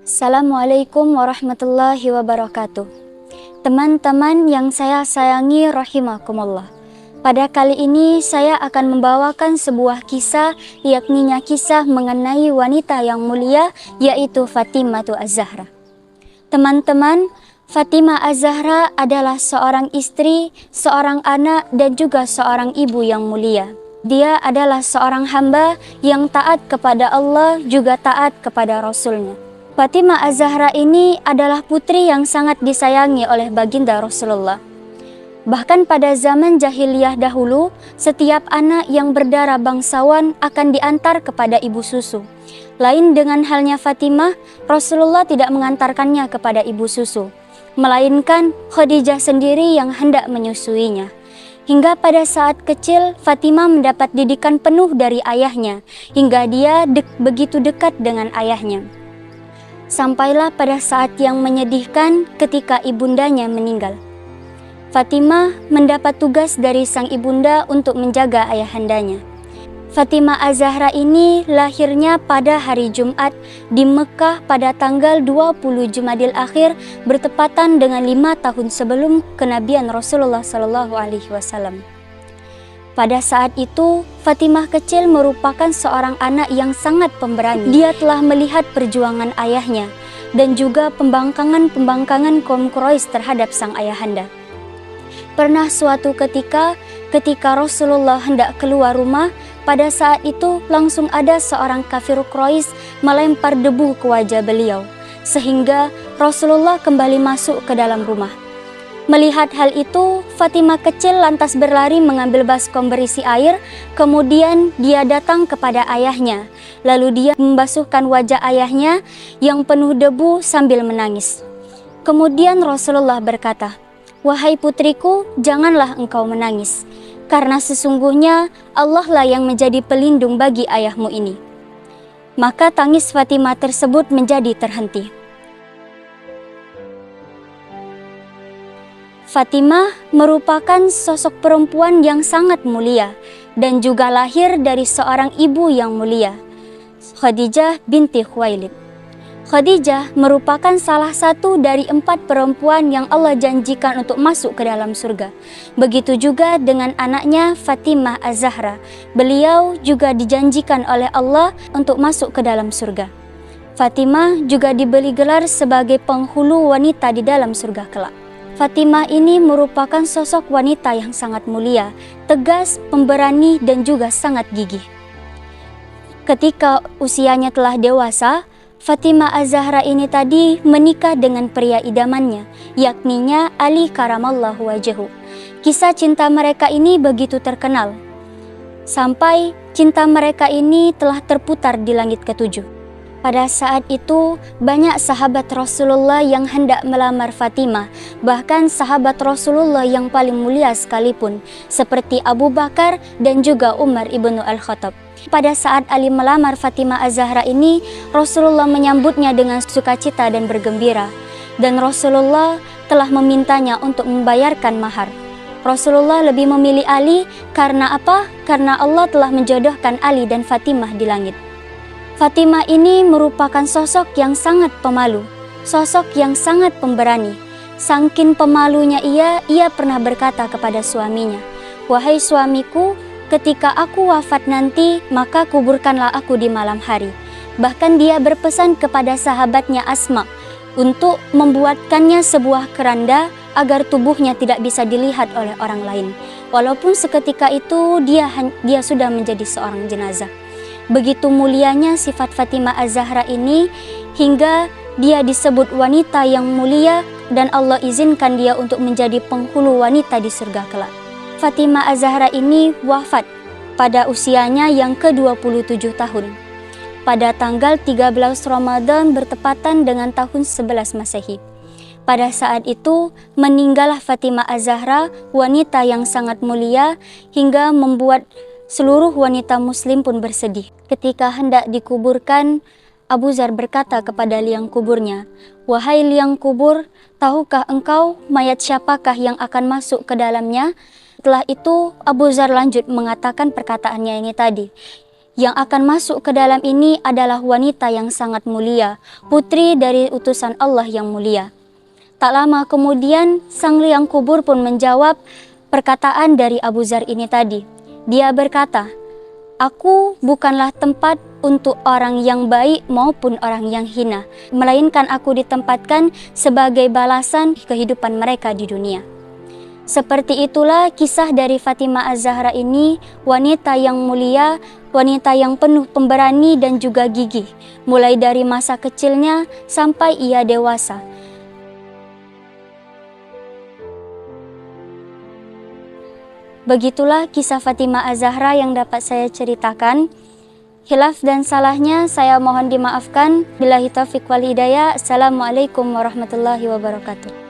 Assalamualaikum warahmatullahi wabarakatuh. Teman-teman yang saya sayangi rahimakumullah. Pada kali ini saya akan membawakan sebuah kisah, yakni kisah mengenai wanita yang mulia, yaitu Fatimah Az-Zahra. Teman-teman, Fatimah Az-Zahra adalah seorang istri, seorang anak, dan juga seorang ibu yang mulia. Dia adalah seorang hamba yang taat kepada Allah, juga taat kepada Rasulnya. Fatimah Az-Zahra ini adalah putri yang sangat disayangi oleh baginda Rasulullah. Bahkan pada zaman jahiliyah dahulu, setiap anak yang berdarah bangsawan akan diantar kepada ibu susu. Lain dengan halnya Fatimah, Rasulullah tidak mengantarkannya kepada ibu susu, melainkan Khadijah sendiri yang hendak menyusuinya. Hingga pada saat kecil, Fatimah mendapat didikan penuh dari ayahnya, hingga dia begitu dekat dengan ayahnya. Sampailah pada saat yang menyedihkan ketika ibundanya meninggal. Fatimah mendapat tugas dari sang ibunda untuk menjaga ayahandanya. Fatimah Az-Zahra ini lahirnya pada hari Jumat di Mekah pada tanggal 20 Jumadil Akhir, bertepatan dengan 5 tahun sebelum kenabian Rasulullah SAW. Pada saat itu, Fatimah kecil merupakan seorang anak yang sangat pemberani. Dia telah melihat perjuangan ayahnya dan juga pembangkangan kaum Quraisy terhadap sang ayahanda. Pernah suatu ketika Rasulullah hendak keluar rumah, pada saat itu langsung ada seorang kafir Quraisy melempar debu ke wajah beliau, sehingga Rasulullah kembali masuk ke dalam rumah. Melihat hal itu, Fatimah kecil lantas berlari mengambil baskom berisi air, kemudian dia datang kepada ayahnya. Lalu dia membasuhkan wajah ayahnya yang penuh debu sambil menangis. Kemudian Rasulullah berkata, "Wahai putriku, janganlah engkau menangis, karena sesungguhnya Allah lah yang menjadi pelindung bagi ayahmu ini." Maka tangis Fatimah tersebut menjadi terhenti. Fatimah merupakan sosok perempuan yang sangat mulia dan juga lahir dari seorang ibu yang mulia, Khadijah binti Khuwailid. Khadijah merupakan salah satu dari 4 perempuan yang Allah janjikan untuk masuk ke dalam surga. Begitu juga dengan anaknya Fatimah Az-Zahra. Beliau juga dijanjikan oleh Allah untuk masuk ke dalam surga. Fatimah juga diberi gelar sebagai penghulu wanita di dalam surga kelak. Fatimah ini merupakan sosok wanita yang sangat mulia, tegas, pemberani, dan juga sangat gigih. Ketika usianya telah dewasa, Fatimah Az-Zahra ini tadi menikah dengan pria idamannya, yakninya Ali karamallahu wajhahu. Kisah cinta mereka ini begitu terkenal, sampai cinta mereka ini telah terputar di langit ketujuh. Pada saat itu, banyak sahabat Rasulullah yang hendak melamar Fatimah, bahkan sahabat Rasulullah yang paling mulia sekalipun, seperti Abu Bakar dan juga Umar ibnu Al-Khattab. Pada saat Ali melamar Fatimah Az-Zahra ini, Rasulullah menyambutnya dengan sukacita dan bergembira, dan Rasulullah telah memintanya untuk membayarkan mahar. Rasulullah lebih memilih Ali karena apa? Karena Allah telah menjodohkan Ali dan Fatimah di langit. Fatimah ini merupakan sosok yang sangat pemalu, sosok yang sangat pemberani. Saking pemalunya ia pernah berkata kepada suaminya, "Wahai suamiku, ketika aku wafat nanti, maka kuburkanlah aku di malam hari." Bahkan dia berpesan kepada sahabatnya Asma untuk membuatkannya sebuah keranda agar tubuhnya tidak bisa dilihat oleh orang lain. Walaupun seketika itu dia sudah menjadi seorang jenazah. Begitu mulianya sifat Fatimah Az-Zahra ini hingga dia disebut wanita yang mulia dan Allah izinkan dia untuk menjadi penghulu wanita di surga kelak. Fatimah Az-Zahra ini wafat pada usianya yang ke-27 tahun. Pada tanggal 13 Ramadan bertepatan dengan tahun 11 Masehi. Pada saat itu meninggallah Fatimah Az-Zahra, wanita yang sangat mulia, hingga membuat seluruh wanita muslim pun bersedih. Ketika hendak dikuburkan, Abu Dzar berkata kepada liang kuburnya, "Wahai liang kubur, tahukah engkau mayat siapakah yang akan masuk ke dalamnya?" Setelah itu Abu Dzar lanjut mengatakan perkataannya ini tadi, Yang akan masuk ke dalam ini adalah wanita yang sangat mulia, putri dari utusan Allah yang mulia. Tak lama kemudian, sang liang kubur pun menjawab perkataan dari Abu Dzar ini tadi. Dia berkata, "Aku bukanlah tempat untuk orang yang baik maupun orang yang hina, melainkan aku ditempatkan sebagai balasan kehidupan mereka di dunia." Seperti itulah kisah dari Fatimah Az-Zahra ini, wanita yang mulia, wanita yang penuh pemberani dan juga gigih, mulai dari masa kecilnya sampai ia dewasa. Begitulah kisah Fatimah Az-Zahra yang dapat saya ceritakan. Khilaf dan salahnya saya mohon dimaafkan. Billahi taufiq wal hidayah. Assalamualaikum warahmatullahi wabarakatuh.